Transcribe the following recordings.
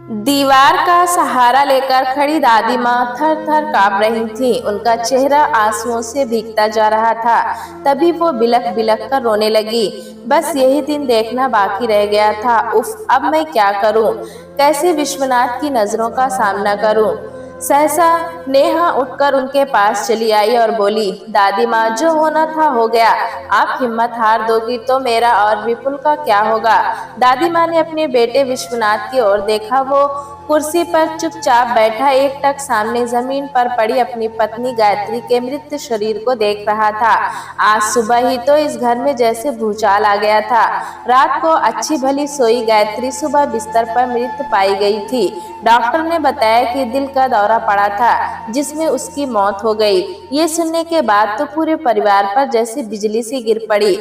दीवार का सहारा लेकर खड़ी दादी माँ थर थर कांप रही थी। उनका चेहरा आंसुओं से भीगता जा रहा था। तभी वो बिलख बिलख कर रोने लगी। बस यही दिन देखना बाकी रह गया था। उफ, अब मैं क्या करूं? कैसे विश्वनाथ की नजरों का सामना करूं? सहसा नेहा उठकर उनके पास चली आई और बोली, दादी माँ, जो होना था हो गया। आप हिम्मत हार दोगी तो मेरा और विपुल का क्या होगा? दादी माँ ने अपने बेटे विश्वनाथ की ओर देखा। वो कुर्सी पर चुपचाप बैठा एकटक सामने जमीन पर पड़ी अपनी पत्नी गायत्री के मृत शरीर को देख रहा था। आज सुबह ही तो इस घर में जैसे भूचाल आ गया था। रात को अच्छी भली सोई गायत्री सुबह बिस्तर पर मृत पाई गई थी। डॉक्टर ने बताया कि दिल का दौरा पड़ा था, जिसमें उसकी मौत हो गई। ये सुनने के बाद तो पूरे परिवार पर जैसे बिजली सी गिर पड़ी।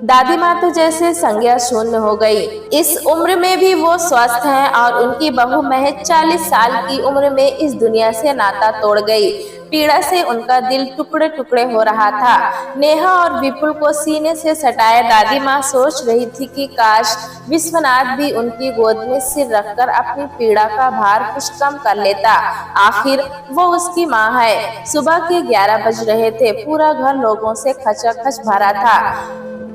दादी माँ तो जैसे संज्ञा शून्य हो गई। इस उम्र में भी वो स्वस्थ हैं और उनकी बहू महज 40 साल की उम्र में इस दुनिया से नाता तोड़ गई। पीड़ा से उनका दिल टुकड़े टुकड़े हो रहा था। नेहा और विपुल को सीने से सटाए दादी माँ सोच रही थी कि काश विश्वनाथ भी उनकी गोद में सिर रखकर अपनी पीड़ा का भार कुछ कम कर लेता। आखिर वो उसकी माँ है। सुबह के 11 बज रहे थे। पूरा घर लोगों से खचाखच भरा था।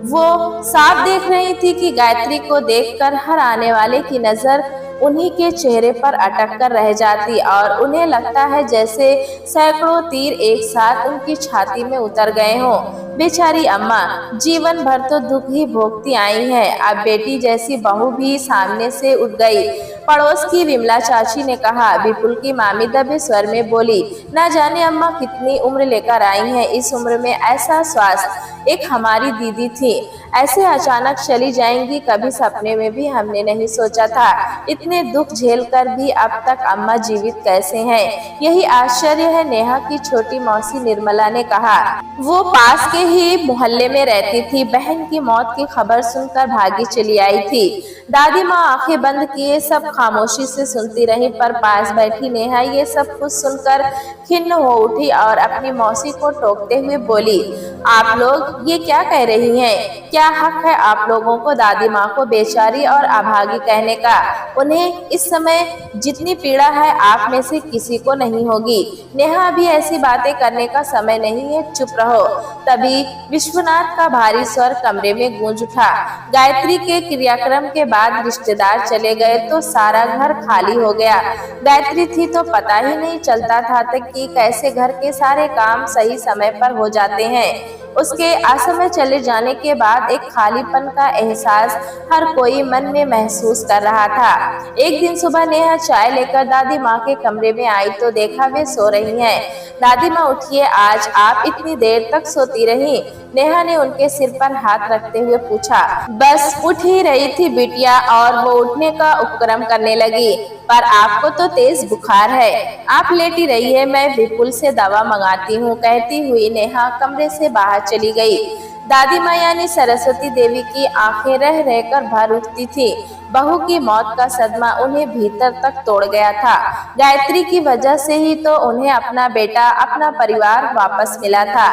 वो साफ देख रही थी कि गायत्री को देखकर हर आने वाले की नजर उन्हीं के चेहरे पर अटक कर रह जाती और उन्हें लगता है जैसे सैकड़ों तीर एक साथ उनकी छाती में उतर गए हों। बेचारी अम्मा जीवन भर तो दुख ही भोगती आई हैं। अब बेटी जैसी बहू भी सामने से उठ गई। पड़ोस की विमला चाची ने कहा। विपुल की मामी दबे स्वर में बोली, ना जाने अम्मा कितनी उम्र लेकर आई हैं। इस उम्र में ऐसा स्वास्थ्य। एक हमारी दीदी थी, ऐसे अचानक चली जाएंगी कभी सपने में भी हमने नहीं सोचा था। इतने दुख झेल कर भी अब तक अम्मा जीवित कैसे हैं? यही आश्चर्य है, नेहा की छोटी मौसी निर्मला ने कहा। वो पास के ही मोहल्ले में रहती थी। बहन की मौत की खबर सुनकर भागी चली आई थी। दादी माँ आंखें बंद किए सब खामोशी से सुनती रही, पर पास बैठी नेहा ये सब कुछ सुनकर खिन्न हो उठी और अपनी मौसी को टोकते हुए बोली, आप लोग ये क्या कह रही हैं? क्या हक है आप लोगों को दादी माँ को बेचारी और अभागी कहने का? उन्हें इस समय जितनी पीड़ा है आप में से किसी को नहीं होगी। नेहा, अभी ऐसी बातें करने का समय नहीं है, चुप रहो। तभी विश्वनाथ का भारी स्वर कमरे में गूंज उठा। गायत्री के क्रियाक्रम के बाद रिश्तेदार चले गए तो सारा घर खाली हो गया। गायत्री थी तो पता ही नहीं चलता था कि कैसे घर के सारे काम सही समय पर हो जाते हैं। उसके असमय चले जाने के बाद एक खालीपन का एहसास हर कोई मन में महसूस कर रहा था। एक दिन सुबह नेहा चाय लेकर दादी माँ के कमरे में आई तो देखा वे सो रही हैं। दादी माँ, उठिए, आज आप इतनी देर तक सोती रही? नेहा ने उनके सिर पर हाथ रखते हुए पूछा। बस उठ ही रही थी बिटिया, और वो उठने का उपक्रम करने लगी, पर आपको तो तेज बुखार है, आप लेटी रहिए, मैं विपुल से दवा मंगाती हूँ, कहती हुई नेहा कमरे से बाहर चली गई। दादी माँ यानी सरस्वती देवी की आंखें रह रहकर भर उठती थी। बहू की मौत का सदमा उन्हें भीतर तक तोड़ गया था। गायत्री की वजह से ही तो उन्हें अपना बेटा, अपना परिवार वापस मिला था।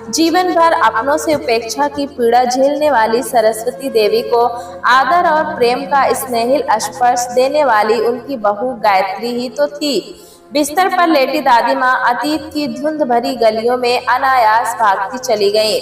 जीवन भर अपनों से उपेक्षा की पीड़ा झेलने वाली सरस्वती देवी को आदर और प्रेम का स्नेहिल स्पर्श देने वाली उनकी बहू गायत्री ही तो थी। बिस्तर पर लेटी दादी माँ अतीत की धुंध भरी गलियों में अनायास भागती चली गई।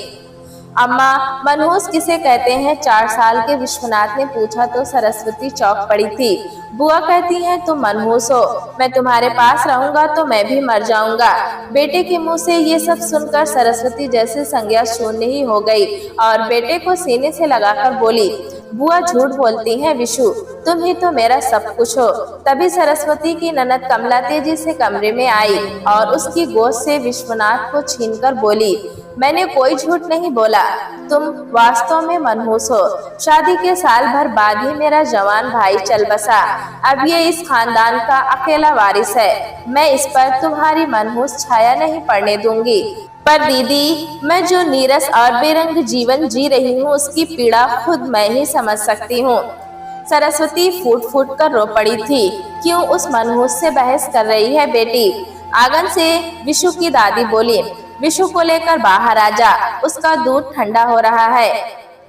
अम्मा, मनहूस किसे कहते हैं? 4 साल के विश्वनाथ ने पूछा तो सरस्वती चौंक पड़ी थी। बुआ कहती हैं तुम मनहूस हो, मैं तुम्हारे पास रहूंगा तो मैं भी मर जाऊंगा। बेटे के मुंह से ये सब सुनकर सरस्वती जैसे संज्ञा शून्य ही हो गई और बेटे को सीने से लगाकर बोली, बुआ झूठ बोलती हैं विशु, तुम ही तो मेरा सब कुछ हो। तभी सरस्वती की ननद कमला तेजी से कमरे में आई और उसकी गोद से विश्वनाथ को छीनकर बोली, मैंने कोई झूठ नहीं बोला, तुम वास्तव में मनहूस हो। शादी के साल भर बाद ही मेरा जवान भाई चल बसा। अब ये इस खानदान का अकेला वारिस है। मैं इस पर तुम्हारी मनहूस छाया नहीं पड़ने दूंगी। पर दीदी, मैं जो नीरस और बेरंग जीवन जी रही हूँ उसकी पीड़ा खुद मैं ही समझ सकती हूँ। सरस्वती फूट फूट कर रो पड़ी थी। क्यों उस मनहूस से बहस कर रही है बेटी? आंगन से विशु की दादी बोली, विशु को लेकर बाहर आ जा, उसका दूध ठंडा हो रहा है।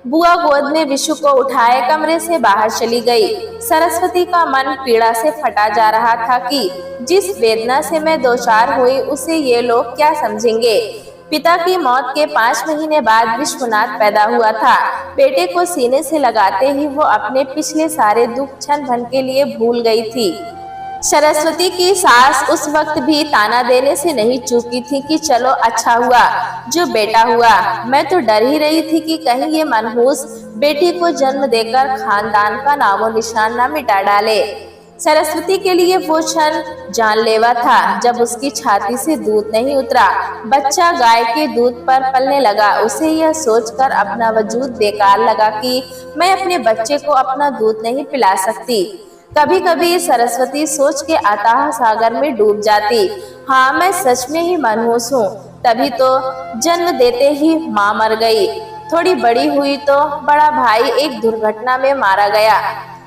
बुआ गोद में विशु को उठाए कमरे से बाहर चली गई। सरस्वती का मन पीड़ा से फटा जा रहा था कि जिस वेदना से मैं दो चार हुई उसे ये लोग क्या समझेंगे। पिता की मौत के 5 महीने बाद विश्वनाथ पैदा हुआ था। बेटे को सीने से लगाते ही वो अपने पिछले सारे दुख क्षण भर के लिए भूल गई थी। सरस्वती की सास उस वक्त भी ताना देने से नहीं चूकी थी कि चलो अच्छा हुआ जो बेटा हुआ। मैं तो डर ही रही थी कि कहीं ये मनहूस बेटी को जन्म देकर खानदान का नामो निशान न मिटा डाले। सरस्वती के लिए वो क्षण जानलेवा था जब उसकी छाती से दूध नहीं उतरा। बच्चा गाय के दूध पर पलने लगा। उसे यह सोचकर अपना वजूद बेकार लगा कि मैं अपने बच्चे को अपना दूध नहीं पिला सकती। कभी कभी सरस्वती सोच के अथाह सागर में डूब जाती। हाँ, मैं सच में ही मनहूस हूँ। तभी तो जन्म देते ही माँ मर गई। थोड़ी बड़ी हुई तो बड़ा भाई एक दुर्घटना में मारा गया।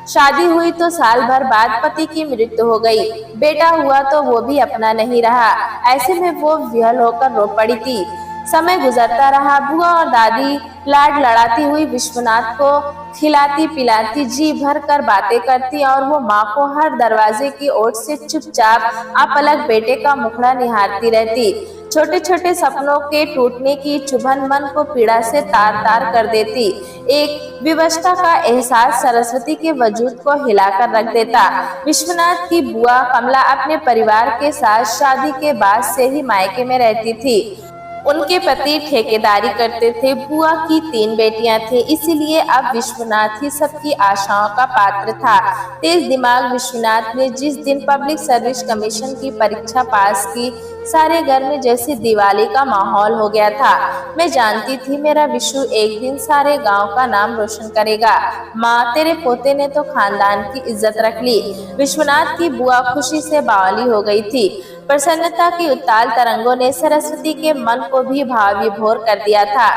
शादी हुई तो साल भर बाद पति की मृत्यु हो गई। बेटा हुआ तो वो भी अपना नहीं रहा। ऐसे में वो विहल होकर रो पड़ी थी। समय गुजरता रहा। बुआ और दादी लाड लड़ाती हुई विश्वनाथ को खिलाती पिलाती जी भर कर बातें करती और वो माँ को हर दरवाजे की ओर से चुपचाप अपलक बेटे का मुखड़ा निहारती रहती। छोटे छोटे सपनों के टूटने की चुभन मन को पीड़ा से तार तार कर देती। एक विवशता का एहसास सरस्वती के वजूद को हिलाकर रख देता। विश्वनाथ की बुआ कमला अपने परिवार के साथ शादी के बाद से ही मायके में रहती थी। उनके पति ठेकेदारी करते थे। बुआ की 3 बेटियां थी, इसीलिए अब विश्वनाथ ही सबकी आशाओं का पात्र था। तेज दिमाग विश्वनाथ ने जिस दिन पब्लिक सर्विस कमीशन की परीक्षा पास की, सारे घर में जैसे दिवाली का माहौल हो गया था। मैं जानती थी मेरा विशु एक दिन सारे गांव का नाम रोशन करेगा। माँ, तेरे पोते ने तो खानदान की इज्जत रख ली। विश्वनाथ की बुआ खुशी से बावली हो गई थी। प्रसन्नता की उत्ताल तरंगों ने सरस्वती के मन को भी भाव विभोर कर दिया था।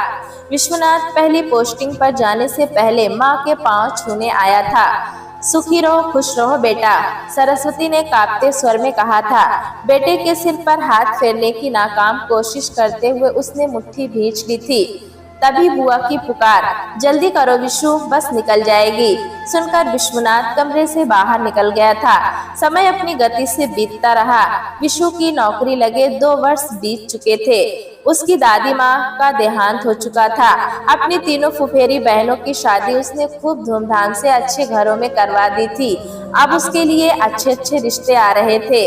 विश्वनाथ पहली पोस्टिंग पर जाने से पहले माँ के पांव छूने आया था। सुखी रहो, खुश रहो बेटा, सरस्वती ने कांपते स्वर में कहा था। बेटे के सिर पर हाथ फेरने की नाकाम कोशिश करते हुए उसने मुट्ठी भींच ली थी। तभी बुआ की पुकार, जल्दी करो विशु, बस निकल जाएगी, सुनकर विश्वनाथ कमरे से बाहर निकल गया था। समय अपनी गति से बीतता रहा। विशु की नौकरी लगे 2 वर्ष बीत चुके थे। उसकी दादी माँ का देहांत हो चुका था। अपनी 3 फुफेरी बहनों की शादी उसने खूब धूमधाम से अच्छे घरों में करवा दी थी। अब उसके लिए अच्छे अच्छे रिश्ते आ रहे थे।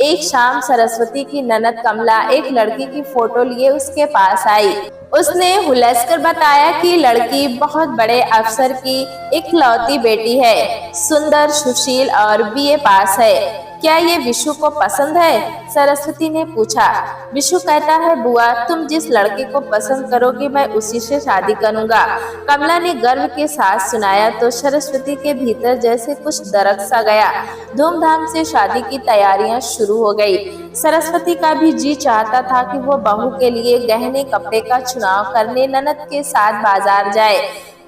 एक शाम सरस्वती की ननद कमला एक लड़की की फोटो लिए उसके पास आई। उसने हुलसकर बताया कि लड़की बहुत बड़े अफसर की इकलौती बेटी है, सुंदर, सुशील और बीए पास है। क्या ये विशु को पसंद है? सरस्वती ने पूछा। विशु कहता है, बुआ, तुम जिस लड़के को पसंद करोगी मैं उसी से शादी करूंगा। कमला ने गर्व के साथ सुनाया तो सरस्वती के भीतर जैसे कुछ दरक सा गया। धूमधाम से शादी की तैयारियां शुरू हो गई। सरस्वती का भी जी चाहता था कि वो बहू के लिए गहने कपड़े का चुनाव करने ननद के साथ बाजार जाए,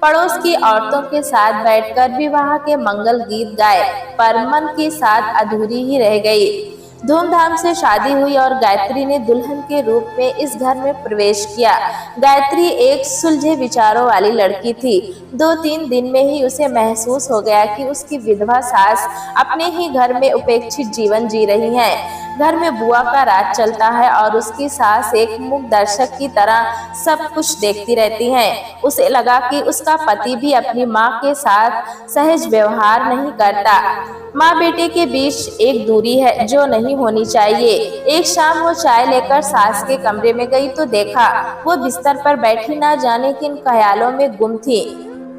पड़ोस की औरतों के साथ बैठकर विवाह के मंगल गीत गाए, पर मन के साथ अधूरी ही रह गई। धूमधाम से शादी हुई और गायत्री ने दुल्हन के रूप में इस घर में प्रवेश किया। गायत्री एक सुलझे विचारों वाली लड़की थी। 2-3 दिन में ही उसे महसूस हो गया कि उसकी विधवा सास अपने ही घर में उपेक्षित जीवन जी रही है। घर में बुआ का राज चलता है और उसकी सास एक मूक दर्शक की तरह सब कुछ देखती रहती है। उसे लगा कि उसका पति भी अपनी माँ के साथ सहज व्यवहार नहीं करता। माँ बेटे के बीच एक दूरी है जो नहीं होनी चाहिए। एक शाम वो चाय लेकर सास के कमरे में गई तो देखा वो बिस्तर पर बैठी ना जाने किन ख्यालों में गुम थी।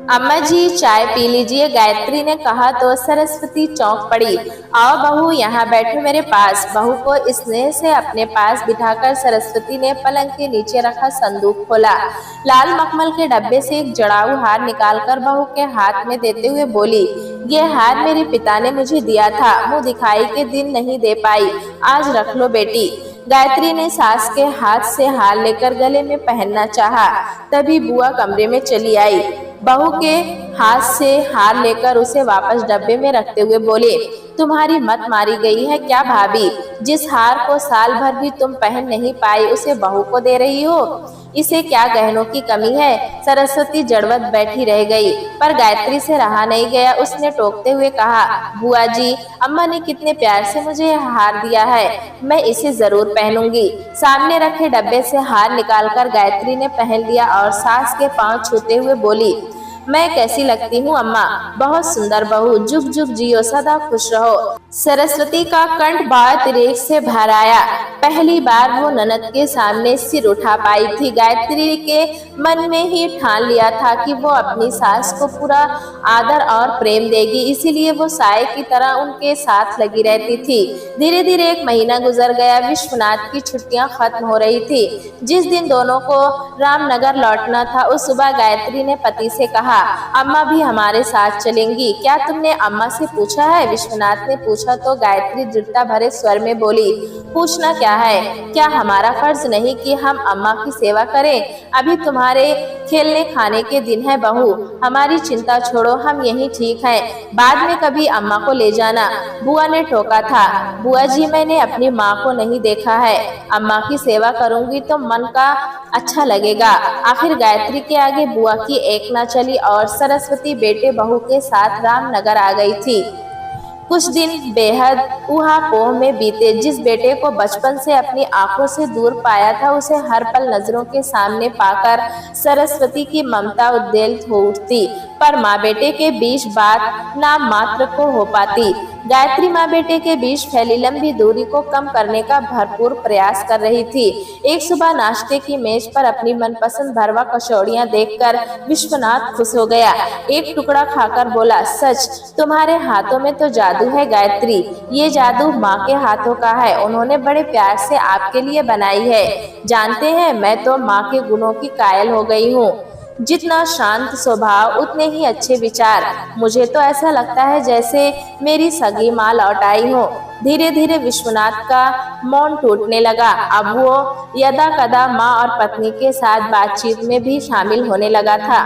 अम्मा जी, चाय पी लीजिए, गायत्री ने कहा तो सरस्वती चौंक पड़ी। आओ बहू, यहाँ बैठो मेरे पास। बहू को स्नेह से अपने पास बिठाकर सरस्वती ने पलंग के नीचे रखा संदूक खोला। लाल मखमल के डब्बे से एक जड़ाऊ हार निकालकर बहू के हाथ में देते हुए बोली, ये हार मेरे पिता ने मुझे दिया था, मुँह दिखाई के दिन नहीं दे पाई, आज रख लो बेटी। गायत्री ने सास के हाथ से हार लेकर गले में पहनना चाहा, तभी बुआ कमरे में चली आई। बहू के हाथ से हार लेकर उसे वापस डब्बे में रखते हुए बोले, तुम्हारी मत मारी गई है क्या भाभी? जिस हार को साल भर भी तुम पहन नहीं पाई उसे बहू को दे रही हो। इसे क्या गहनों की कमी है। सरस्वती जड़वत बैठी रह गई, पर गायत्री से रहा नहीं गया। उसने टोकते हुए कहा, बुआ जी, अम्मा ने कितने प्यार से मुझे यह हार दिया है, मैं इसे जरूर पहनूंगी। सामने रखे डब्बे से हार निकालकर गायत्री ने पहन लिया और सास के पांव छूते हुए बोली, मैं कैसी लगती हूँ अम्मा? बहुत सुंदर बहू, जुग जुग जियो, सदा खुश रहो। सरस्वती का कंठ बात रेख से भर आया। पहली बार वो ननद के सामने सिर उठा पाई थी। गायत्री के मन में ही ठान लिया था कि वो अपनी सास को पूरा आदर और प्रेम देगी, इसीलिए वो साय की तरह उनके साथ लगी रहती थी। धीरे धीरे 1 महीना गुजर गया। विश्वनाथ की छुट्टियां खत्म हो रही थी। जिस दिन दोनों को रामनगर लौटना था, उस सुबह गायत्री ने पति से कहा, अम्मा भी हमारे साथ चलेंगी, क्या तुमने अम्मा से पूछा है? विश्वनाथ ने पूछा तो गायत्री दृढ़ता भरे स्वर में बोली, पूछना क्या है? क्या हमारा फर्ज नहीं कि हम अम्मा की सेवा करें? अभी तुम्हारे खेलने खाने के दिन है बहू, हमारी चिंता छोड़ो, हम यहीं ठीक हैं, बाद में कभी अम्मा को ले जाना। बुआ ने टोका था, बुआ जी, मैंने अपनी माँ को नहीं देखा है, अम्मा की सेवा करूंगी तो मन का अच्छा लगेगा। आखिर गायत्री के आगे बुआ की एक न चली और सरस्वती बेटे बहू के साथ रामनगर आ गई थी। कुछ दिन बेहद ऊहापोह में बीते। जिस बेटे को बचपन से अपनी आंखों से दूर पाया था, उसे हर पल नजरों के सामने पाकर सरस्वती की ममता उद्वेलित हो उठती, पर माँ बेटे के बीच बात नाम मात्र को हो पाती। गायत्री माँ बेटे के बीच फैली लंबी दूरी को कम करने का भरपूर प्रयास कर रही थी। एक सुबह नाश्ते की मेज पर अपनी मनपसंद भरवा कचौड़ियां देखकर विश्वनाथ खुश हो गया। एक टुकड़ा खाकर बोला, सच तुम्हारे हाथों में तो जादू है गायत्री, ये जादू माँ के हाथों का है, उन्होंने बड़े प्यार से आपके लिए बनाई है। जानते हैं, मैं तो माँ के गुणों की कायल हो गई हूँ। जितना शांत स्वभाव उतने ही अच्छे विचार। मुझे तो ऐसा लगता है जैसे मेरी सगी माँ लौट आई हो। धीरे धीरे विश्वनाथ का मौन टूटने लगा। अब वो यदा कदा माँ और पत्नी के साथ बातचीत में भी शामिल होने लगा था।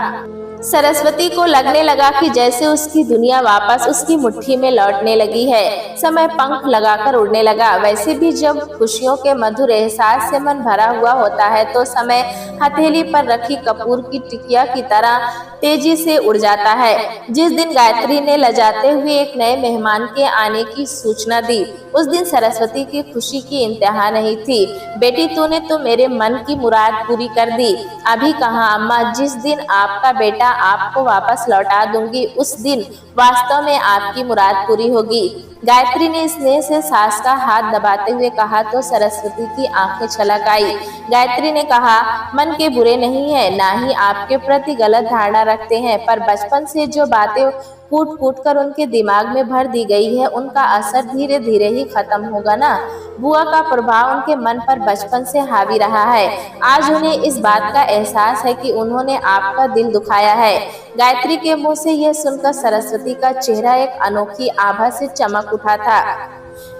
सरस्वती को लगने लगा कि जैसे उसकी दुनिया वापस उसकी मुट्ठी में लौटने लगी है। समय पंख लगाकर उड़ने लगा। वैसे भी जब खुशियों के मधुर एहसास से मन भरा हुआ होता है तो समय हथेली पर रखी कपूर की टिकिया की तरह तेजी से उड़ जाता है। जिस दिन गायत्री ने लजाते हुए एक नए मेहमान के आने की सूचना दी, उस दिन सरस्वती की खुशी की इंतहा नहीं थी। बेटी, तूने तो मेरे मन की मुराद पूरी कर दी। अभी कहाँ अम्मा, जिस दिन आपका बेटा आपको वापस लौटा दूंगी, उस दिन वास्तव में आपकी मुराद पूरी होगी। गायत्री ने स्नेह से सास का हाथ दबाते हुए कहा तो सरस्वती की आंखें छलक आई। गायत्री ने कहा, मन के बुरे नहीं है, ना ही आपके प्रति गलत धारणा रखते हैं, पर बचपन से जो बातें कूट कूट कर उनके दिमाग में भर दी गई है, उनका असर धीरे धीरे ही खत्म होगा ना। बुआ का प्रभाव उनके मन पर बचपन से हावी रहा है। आज उन्हें इस बात का एहसास है कि उन्होंने आपका दिल दुखाया है। गायत्री के मुंह से यह सुनकर सरस्वती का चेहरा एक अनोखी आभा से चमक उठा था।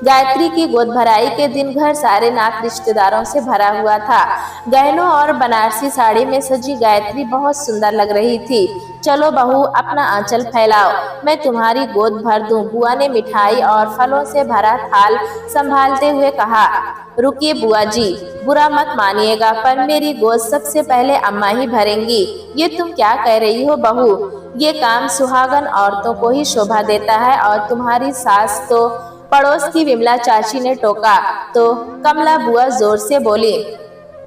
गायत्री की गोद भराई के दिन घर सारे नात रिश्तेदारों से भरा हुआ था। गहनों और बनारसी साड़ी में सजी गायत्री बहुत सुंदर लग रही थी। चलो बहू, अपना आंचल फैलाओ, मैं तुम्हारी गोद भर दूं। बुआ ने मिठाई और फलों से भरा थाल संभालते हुए कहा। रुकिए बुआ जी, बुरा मत मानिएगा, पर मेरी गोद सबसे पहले अम्मा ही भरेंगी। ये तुम क्या कह रही हो बहू? ये काम सुहागन औरतों को ही शोभा देता है। और तुम्हारी सास तो, पड़ोस की विमला चाची ने टोका तो कमला बुआ जोर से बोली,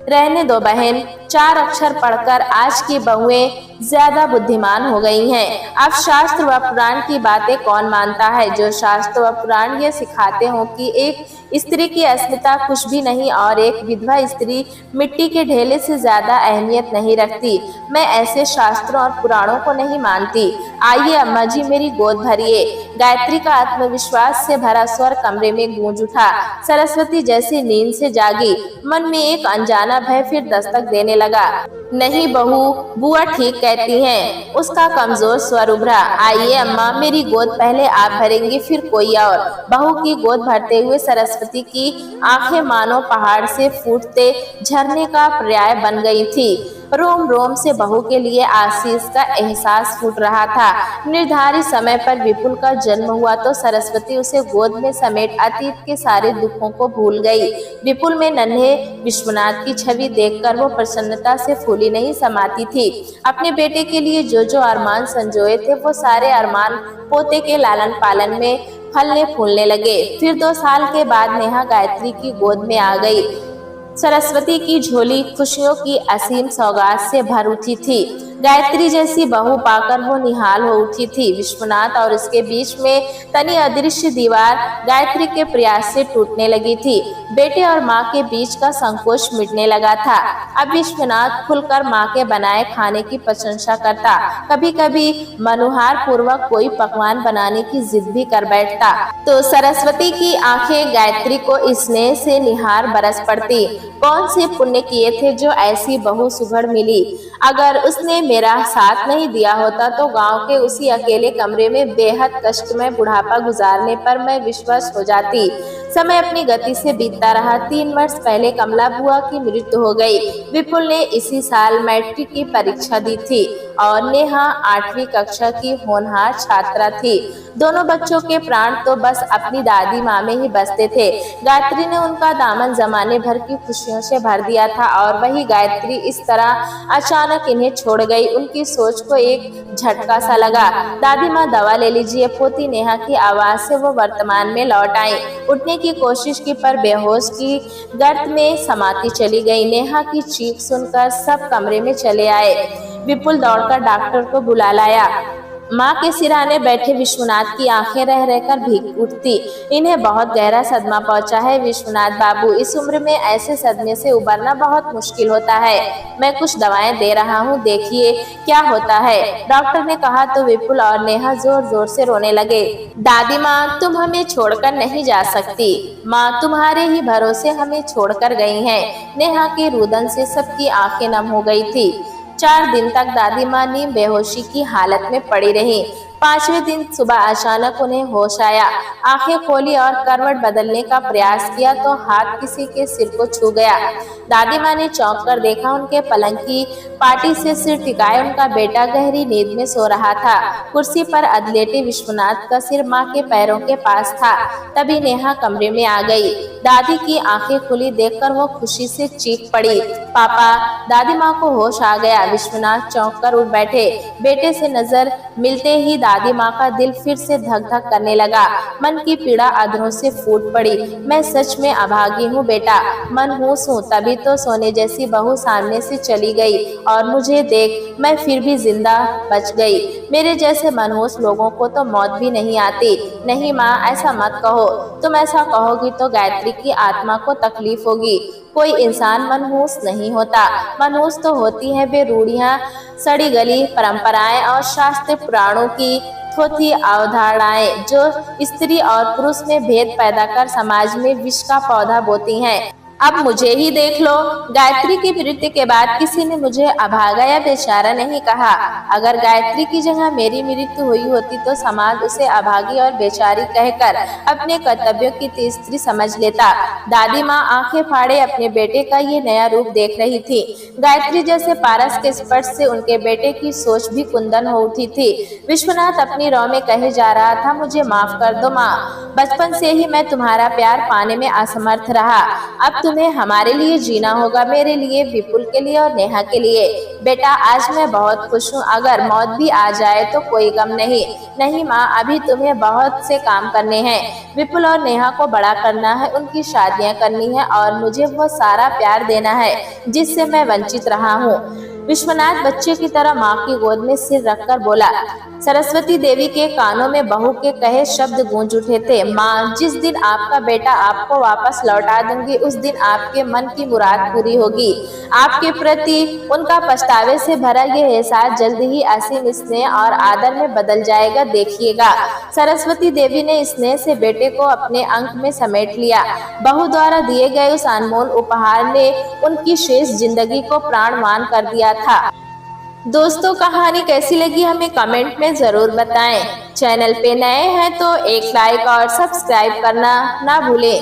रहने दो बहन, 4 अक्षर पढ़कर आज की बहुएं ज्यादा बुद्धिमान हो गई हैं। अब शास्त्र व पुराण की बातें कौन मानता है? जो शास्त्र व पुराण ये सिखाते हो कि एक स्त्री की अस्मिता कुछ भी नहीं और एक विधवा स्त्री मिट्टी के ढेले से ज्यादा अहमियत नहीं रखती। मैं ऐसे शास्त्रों और पुराणों को नहीं मानती। आइए अम्मा जी, मेरी गोद भरिए। गायत्री का आत्मविश्वास से भरा स्वर कमरे में गूंज उठा। सरस्वती जैसी नींद से जागी, मन में एक अनजाना भय फिर दस्तक देने लगा। नहीं बहू, बुआ ठीक कहती हैं। उसका कमजोर स्वर उभरा। आइए अम्मा, मेरी गोद पहले आप भरेंगी, फिर कोई और। बहू की गोद भरते हुए सरस्वती की आंखें मानो पहाड़ से फूटते झरने का पर्याय बन गई थी। रोम रोम से बहू के लिए आशीष का एहसास फूट रहा था। निर्धारित समय पर विपुल का जन्म हुआ तो सरस्वती उसे गोद में समेट अतीत के सारे दुखों को भूल गई। विपुल में नन्हे विश्वनाथ की छवि देखकर वो प्रसन्नता से फूली नहीं समाती थी। अपने बेटे के लिए जो जो अरमान संजोए थे वो सारे अरमान पोते के लालन पालन में फलने फूलने लगे। फिर 2 साल के बाद नेहा गायत्री की गोद में आ गई। सरस्वती की झोली खुशियों की असीम सौगात से भर उठी थी। गायत्री जैसी बहू पाकर वो निहाल हो उठी थी। विश्वनाथ और उसके बीच में तनी अदृश्य दीवार गायत्री के प्रयास से टूटने लगी थी। बेटे और माँ के बीच का संकोच मिटने लगा था। अब विश्वनाथ खुलकर माँ के बनाए खाने की प्रशंसा करता। कभी कभी मनुहार पूर्वक कोई पकवान बनाने की जिद भी कर बैठता तो सरस्वती की आंखें गायत्री को स्नेह से निहार बरस पड़ती। कौन से पुण्य किए थे जो ऐसी बहू सुघड़ मिली। अगर उसने मेरा साथ नहीं दिया होता तो गांव के उसी अकेले कमरे में बेहद कष्टमय बुढ़ापा गुजारने पर मैं विश्वस्त हो जाती। समय अपनी गति से बीतता रहा। 3 वर्ष पहले कमला बुआ की मृत्यु हो गई। विपुल ने इसी साल मैट्रिक की परीक्षा दी थी और नेहा 8वीं कक्षा की होनहार छात्रा थी। दोनों बच्चों के प्राण तो बस अपनी दादी माँ में ही बसते थे। गायत्री ने उनका दामन जमाने भर की खुशियों से भर दिया था और वही गायत्री इस तरह अचानक इन्हें छोड़ गई। उनकी सोच को एक झटका सा लगा। दादी माँ दवा ले लीजिए। पोती नेहा की आवाज से वो वर्तमान में लौट आई। उठने की कोशिश की पर बेहोश की गर्त में समाती चली गई। नेहा की चीख सुनकर सब कमरे में चले आए। विपुल दौड़कर डॉक्टर को बुला लाया। माँ के सिरहाने बैठे विश्वनाथ की आंखें रह रहकर भीग उठती। इन्हें बहुत गहरा सदमा पहुंचा है विश्वनाथ बाबू। इस उम्र में ऐसे सदमे से उबरना बहुत मुश्किल होता है। मैं कुछ दवाएं दे रहा हूं, देखिए क्या होता है, डॉक्टर ने कहा तो विपुल और नेहा जोर जोर से रोने लगे। दादी माँ, तुम हमें छोड़कर नहीं जा सकती। माँ तुम्हारे ही भरोसे हमें छोड़कर गई हैं। नेहा के रुदन से सबकी आंखें नम हो गई थी। 4 दिन तक दादी माँ नीम बेहोशी की हालत में पड़ी रही। 5वें दिन सुबह अचानक उन्हें होश आया। आंखें खोली और करवट बदलने का प्रयास किया तो हाथ किसी के सिर को छू गया। दादी माँ ने चौंक कर देखा। उनके पलंग की पाटी से सिर टिकाए उनका बेटा गहरी नींद में सो रहा था। कुर्सी पर अधलेटे विश्वनाथ का सिर माँ के पैरों के पास था। तभी नेहा कमरे में आ गई। दादी की आंखें खुली देखकर वो खुशी से चीख पड़ी, पापा। दादी माँ को होश आ गया। विश्वनाथ चौंक कर उठ बैठे। बेटे से नजर मिलते ही दादी माँ का दिल फिर से धक धक करने लगा। मन की पीड़ा अधरों से फूट पड़ी। मैं सच में अभागी हूँ बेटा, मनहूस हूँ। तभी तो सोने जैसी बहू सामने से चली गई और मुझे देख मैं फिर भी जिंदा बच गई। मेरे जैसे मनहूस लोगों को तो मौत भी नहीं आती। नहीं माँ, ऐसा मत कहो। तुम ऐसा कहोगी तो गायत्री की आत्मा को तकलीफ होगी। कोई इंसान मनहूस नहीं होता। मनहूस तो होती है वे रूढ़ियां, सड़ी गली परंपराएं और शास्त्र पुराणों की थोथी अवधारणाएं जो स्त्री और पुरुष में भेद पैदा कर समाज में विष का पौधा बोती हैं। अब मुझे ही देख लो। गायत्री की मृत्यु के बाद किसी ने मुझे अभागा या बेचारा नहीं कहा। अगर गायत्री की जगह मेरी मृत्यु हुई होती तो समाज उसे अभागी और बेचारी कहकर अपने कर्तव्यों की तीसरी समझ लेता। दादी माँ आंखें फाड़े अपने बेटे का ये नया रूप देख रही थी। गायत्री जैसे पारस के स्पर्श से उनके बेटे की सोच भी कुंदन हो उठी थी। विश्वनाथ अपनी रौ में कहे जा रहा था, मुझे माफ कर दो माँ। बचपन से ही मैं तुम्हारा प्यार पाने में असमर्थ रहा। अब तुम्हें हमारे लिए जीना होगा, मेरे लिए, विपुल के लिए और नेहा के लिए। बेटा, आज मैं बहुत खुश हूँ। अगर मौत भी आ जाए तो कोई गम नहीं। नहीं माँ, अभी तुम्हें बहुत से काम करने हैं। विपुल और नेहा को बड़ा करना है, उनकी शादियाँ करनी है और मुझे वो सारा प्यार देना है जिससे मैं वंचित रहा हूँ। विश्वनाथ बच्चे की तरह माँ की गोद में सिर रखकर बोला। सरस्वती देवी के कानों में बहू के कहे शब्द गूंज उठे थे, माँ, जिस दिन आपका बेटा आपको वापस लौटा दूंगी उस दिन आपके मन की मुराद पूरी होगी। आपके प्रति उनका पछतावे से भरा ये एहसास जल्द ही असीम स्नेह और आदर में बदल जाएगा, देखिएगा। सरस्वती देवी ने स्नेह से बेटे को अपने अंक में समेट लिया। बहू द्वारा दिए गए उस अनमोल उपहार ने उनकी शेष जिंदगी को प्राणवान कर दिया था। दोस्तों, कहानी कैसी लगी हमें कमेंट में जरूर बताएं। चैनल पे नए हैं तो एक लाइक और सब्सक्राइब करना ना भूलें।